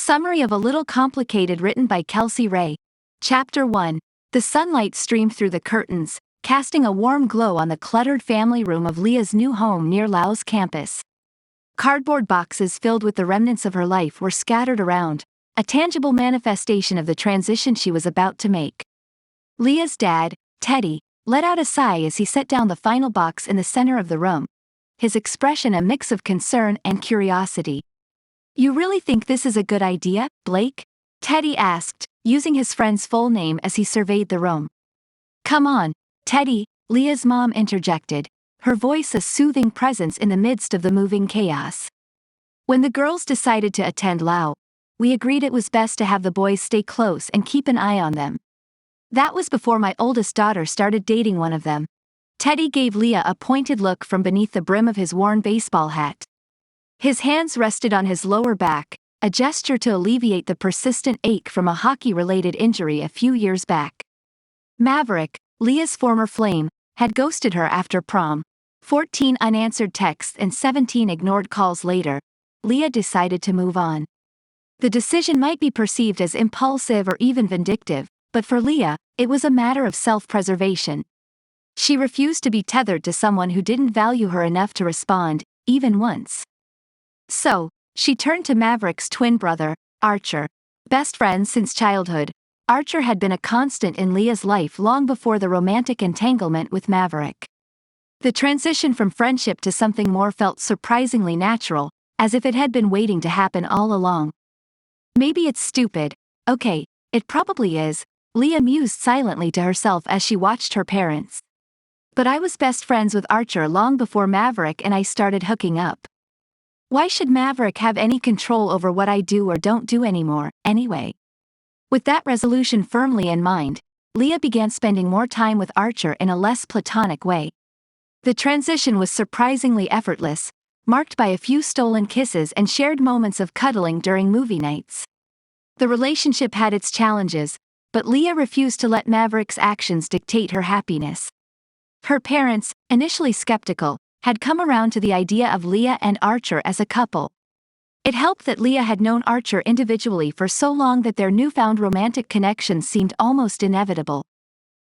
Summary of A Little Complicated written by Kelsie Rae. Chapter 1. The sunlight streamed through the curtains, casting a warm glow on the cluttered family room of Leah's new home near Lao's campus. Cardboard boxes filled with the remnants of her life were scattered around, a tangible manifestation of the transition she was about to make. Leah's dad, Teddy, let out a sigh as he set down the final box in the center of the room, his expression a mix of concern and curiosity. "You really think this is a good idea, Blake?" Teddy asked, using his friend's full name as he surveyed the room. "Come on, Teddy," Leah's mom interjected, her voice a soothing presence in the midst of the moving chaos. "When the girls decided to attend Lao, we agreed it was best to have the boys stay close and keep an eye on them. That was before my oldest daughter started dating one of them." Teddy gave Leah a pointed look from beneath the brim of his worn baseball hat. His hands rested on his lower back, a gesture to alleviate the persistent ache from a hockey-related injury a few years back. Maverick, Leah's former flame, had ghosted her after prom. 14 unanswered texts and 17 ignored calls later, Leah decided to move on. The decision might be perceived as impulsive or even vindictive, but for Leah, it was a matter of self-preservation. She refused to be tethered to someone who didn't value her enough to respond, even once. So, she turned to Maverick's twin brother, Archer. Best friends since childhood, Archer had been a constant in Leah's life long before the romantic entanglement with Maverick. The transition from friendship to something more felt surprisingly natural, as if it had been waiting to happen all along. "Maybe it's stupid. Okay, it probably is," Leah mused silently to herself as she watched her parents. "But I was best friends with Archer long before Maverick and I started hooking up. Why should Maverick have any control over what I do or don't do anymore, anyway?" With that resolution firmly in mind, Leah began spending more time with Archer in a less platonic way. The transition was surprisingly effortless, marked by a few stolen kisses and shared moments of cuddling during movie nights. The relationship had its challenges, but Leah refused to let Maverick's actions dictate her happiness. Her parents, initially skeptical, had come around to the idea of Leah and Archer as a couple. It helped that Leah had known Archer individually for so long that their newfound romantic connection seemed almost inevitable.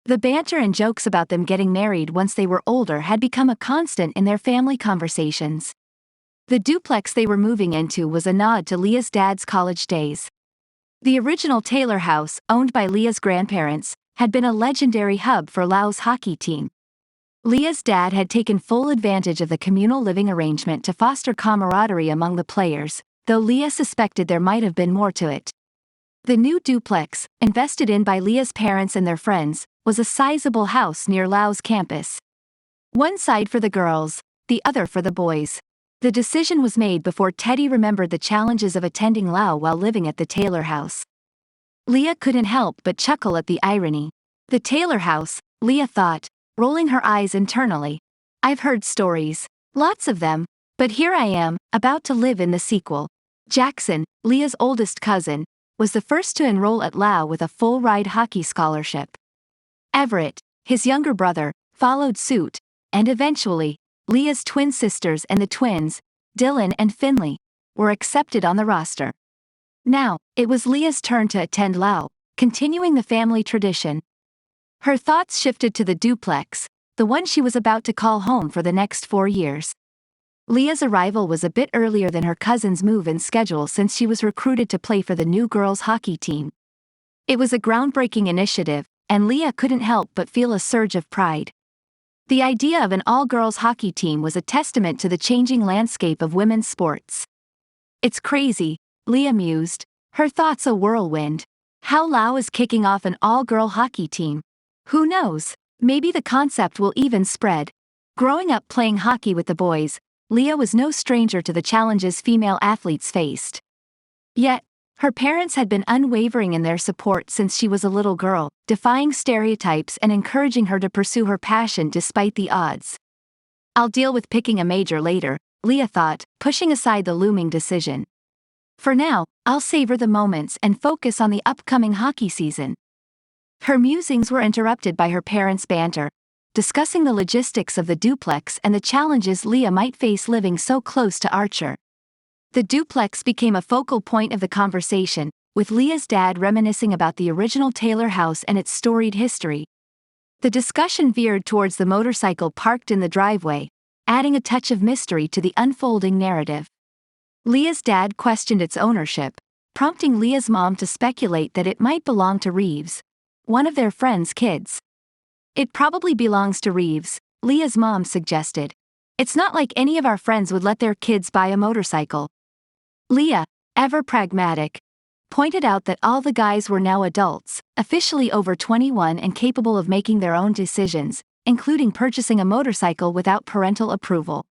The banter and jokes about them getting married once they were older had become a constant in their family conversations. The duplex they were moving into was a nod to Leah's dad's college days. The original Taylor house, owned by Leah's grandparents, had been a legendary hub for Lao's hockey team. Leah's dad had taken full advantage of the communal living arrangement to foster camaraderie among the players, though Leah suspected there might have been more to it. The new duplex, invested in by Leah's parents and their friends, was a sizable house near Lao's campus. One side for the girls, the other for the boys. The decision was made before Teddy remembered the challenges of attending Lao while living at the Taylor house. Leah couldn't help but chuckle at the irony. The Taylor house, Leah thought, rolling her eyes internally. "I've heard stories. Lots of them. But here I am, about to live in the sequel." Jackson, Leah's oldest cousin, was the first to enroll at Lao with a full-ride hockey scholarship. Everett, his younger brother, followed suit, and eventually, Leah's twin sisters and the twins, Dylan and Finley, were accepted on the roster. Now, it was Leah's turn to attend Lao, continuing the family tradition. Her thoughts shifted to the duplex, the one she was about to call home for the next 4 years. Leah's arrival was a bit earlier than her cousin's move-in schedule since she was recruited to play for the new girls' hockey team. It was a groundbreaking initiative, and Leah couldn't help but feel a surge of pride. The idea of an all-girls hockey team was a testament to the changing landscape of women's sports. "It's crazy," Leah mused, her thoughts a whirlwind. "How Lao is kicking off an all-girl hockey team. Who knows, maybe the concept will even spread." Growing up playing hockey with the boys, Leah was no stranger to the challenges female athletes faced. Yet, her parents had been unwavering in their support since she was a little girl, defying stereotypes and encouraging her to pursue her passion despite the odds. "I'll deal with picking a major later," Leah thought, pushing aside the looming decision. "For now, I'll savor the moments and focus on the upcoming hockey season." Her musings were interrupted by her parents' banter, discussing the logistics of the duplex and the challenges Leah might face living so close to Archer. The duplex became a focal point of the conversation, with Leah's dad reminiscing about the original Taylor house and its storied history. The discussion veered towards the motorcycle parked in the driveway, adding a touch of mystery to the unfolding narrative. Leah's dad questioned its ownership, prompting Leah's mom to speculate that it might belong to Reeves, one of their friends' kids. "It probably belongs to Reeves," Leah's mom suggested. "It's not like any of our friends would let their kids buy a motorcycle." Leah, ever pragmatic, pointed out that all the guys were now adults, officially over 21 and capable of making their own decisions, including purchasing a motorcycle without parental approval.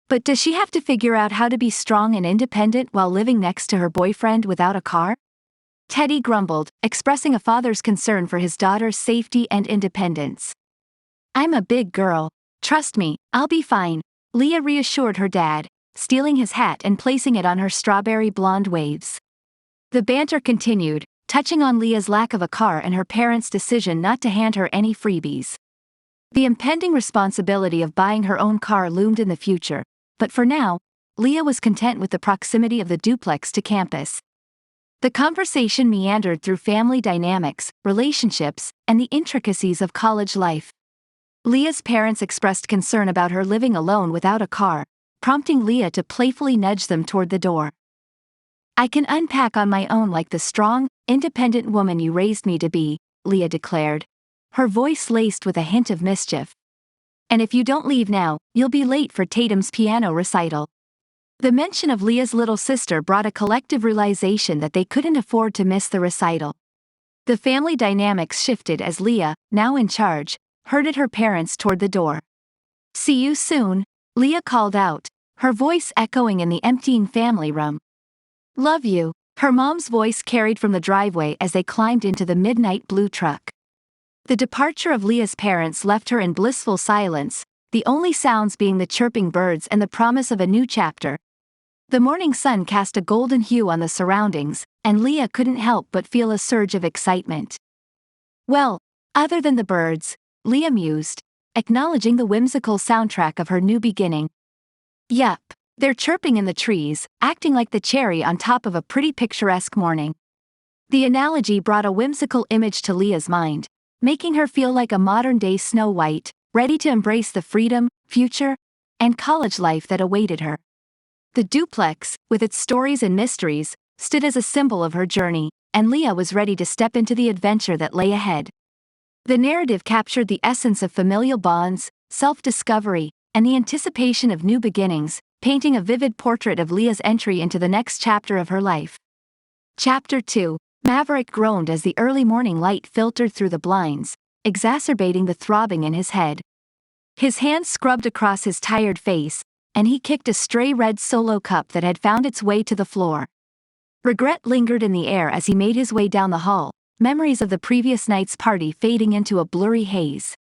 But does she have to figure out how to be strong and independent while living next to her boyfriend without a car? Teddy grumbled, expressing a father's concern for his daughter's safety and independence. "I'm a big girl. Trust me, I'll be fine," Leah reassured her dad, stealing his hat and placing it on her strawberry blonde waves. The banter continued, touching on Leah's lack of a car and her parents' decision not to hand her any freebies. The impending responsibility of buying her own car loomed in the future, but for now, Leah was content with the proximity of the duplex to campus. The conversation meandered through family dynamics, relationships, and the intricacies of college life. Leah's parents expressed concern about her living alone without a car, prompting Leah to playfully nudge them toward the door. "I can unpack on my own like the strong, independent woman you raised me to be," Leah declared, her voice laced with a hint of mischief. "And if you don't leave now, you'll be late for Tatum's piano recital." The mention of Leah's little sister brought a collective realization that they couldn't afford to miss the recital. The family dynamics shifted as Leah, now in charge, herded her parents toward the door. "See you soon," Leah called out, her voice echoing in the emptying family room. "Love you," her mom's voice carried from the driveway as they climbed into the midnight blue truck. The departure of Leah's parents left her in blissful silence, the only sounds being the chirping birds and the promise of a new chapter. The morning sun cast a golden hue on the surroundings, and Leah couldn't help but feel a surge of excitement. "Well, other than the birds," Leah mused, acknowledging the whimsical soundtrack of her new beginning. "Yup, they're chirping in the trees, acting like the cherry on top of a pretty picturesque morning." The analogy brought a whimsical image to Leah's mind, making her feel like a modern-day Snow White, ready to embrace the freedom, future, and college life that awaited her. The duplex, with its stories and mysteries, stood as a symbol of her journey, and Leah was ready to step into the adventure that lay ahead. The narrative captured the essence of familial bonds, self-discovery, and the anticipation of new beginnings, painting a vivid portrait of Leah's entry into the next chapter of her life. Chapter 2. Maverick groaned as the early morning light filtered through the blinds, exacerbating the throbbing in his head. His hands scrubbed across his tired face, and he kicked a stray red Solo cup that had found its way to the floor. Regret lingered in the air as he made his way down the hall, memories of the previous night's party fading into a blurry haze.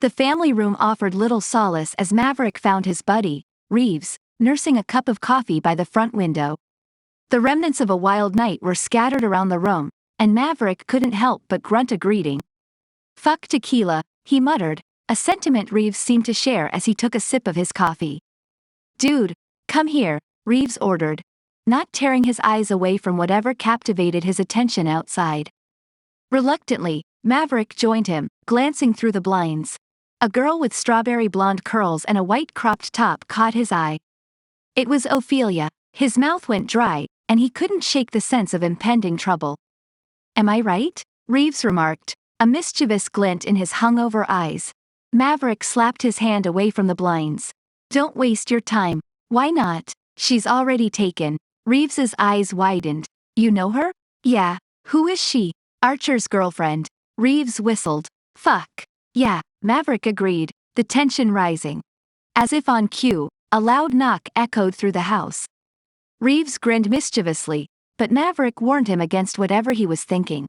The family room offered little solace as Maverick found his buddy, Reeves, nursing a cup of coffee by the front window. The remnants of a wild night were scattered around the room, and Maverick couldn't help but grunt a greeting. "Fuck tequila," he muttered, a sentiment Reeves seemed to share as he took a sip of his coffee. "Dude, come here," Reeves ordered, not tearing his eyes away from whatever captivated his attention outside. Reluctantly, Maverick joined him, glancing through the blinds. A girl with strawberry blonde curls and a white cropped top caught his eye. It was Ophelia. His mouth went dry, and he couldn't shake the sense of impending trouble. "Am I right?" Reeves remarked, a mischievous glint in his hungover eyes. Maverick slapped his hand away from the blinds. "Don't waste your time." "Why not? She's already taken." Reeves's eyes widened. "You know her?" "Yeah. Who is she?" "Archer's girlfriend." Reeves whistled. "Fuck. Yeah," Maverick agreed, the tension rising. As if on cue, a loud knock echoed through the house. Reeves grinned mischievously, but Maverick warned him against whatever he was thinking.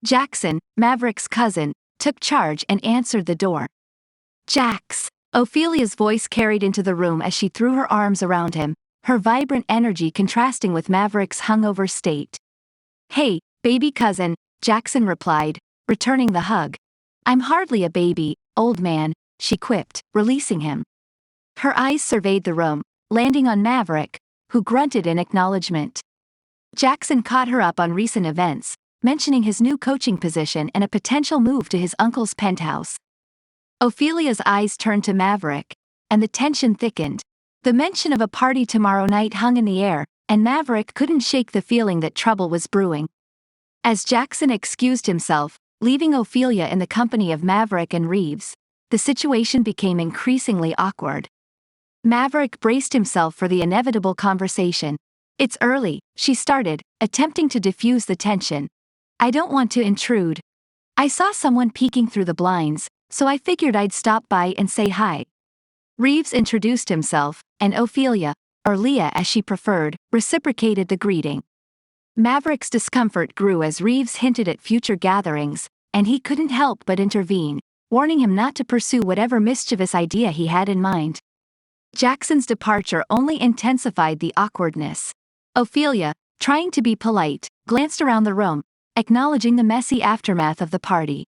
Jackson, Maverick's cousin, took charge and answered the door. "Jax," Ophelia's voice carried into the room as she threw her arms around him, her vibrant energy contrasting with Maverick's hungover state. "Hey, baby cousin," Jackson replied, returning the hug. "I'm hardly a baby, old man," she quipped, releasing him. Her eyes surveyed the room, landing on Maverick, who grunted in acknowledgement. Jackson caught her up on recent events, mentioning his new coaching position and a potential move to his uncle's penthouse. Ophelia's eyes turned to Maverick, and the tension thickened. The mention of a party tomorrow night hung in the air, and Maverick couldn't shake the feeling that trouble was brewing. As Jackson excused himself, leaving Ophelia in the company of Maverick and Reeves, the situation became increasingly awkward. Maverick braced himself for the inevitable conversation. "It's early," she started, attempting to diffuse the tension. "I don't want to intrude. I saw someone peeking through the blinds, so I figured I'd stop by and say hi." Reeves introduced himself, and Ophelia, or Leah as she preferred, reciprocated the greeting. Maverick's discomfort grew as Reeves hinted at future gatherings, and he couldn't help but intervene, warning him not to pursue whatever mischievous idea he had in mind. Jackson's departure only intensified the awkwardness. Ophelia, trying to be polite, glanced around the room, acknowledging the messy aftermath of the party.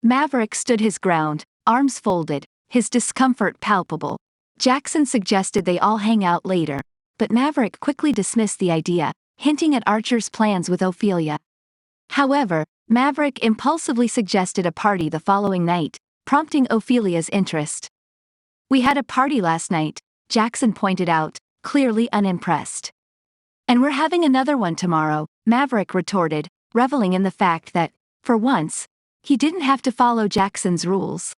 Maverick stood his ground, arms folded, his discomfort palpable. Jackson suggested they all hang out later, but Maverick quickly dismissed the idea, hinting at Archer's plans with Ophelia. However, Maverick impulsively suggested a party the following night, prompting Ophelia's interest. "We had a party last night," Jackson pointed out, clearly unimpressed. "And we're having another one tomorrow," Maverick retorted, reveling in the fact that, for once, he didn't have to follow Jackson's rules.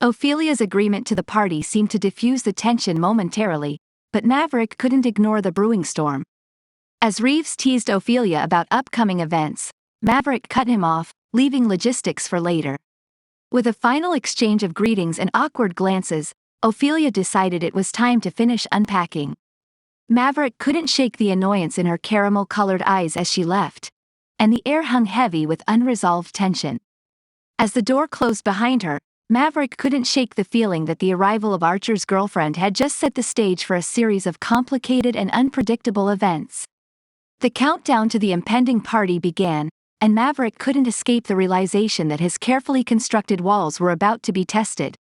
Ophelia's agreement to the party seemed to diffuse the tension momentarily, but Maverick couldn't ignore the brewing storm. As Reeves teased Ophelia about upcoming events, Maverick cut him off, leaving logistics for later. With a final exchange of greetings and awkward glances, Ophelia decided it was time to finish unpacking. Maverick couldn't shake the annoyance in her caramel-colored eyes as she left, and the air hung heavy with unresolved tension. As the door closed behind her, Maverick couldn't shake the feeling that the arrival of Archer's girlfriend had just set the stage for a series of complicated and unpredictable events. The countdown to the impending party began, and Maverick couldn't escape the realization that his carefully constructed walls were about to be tested.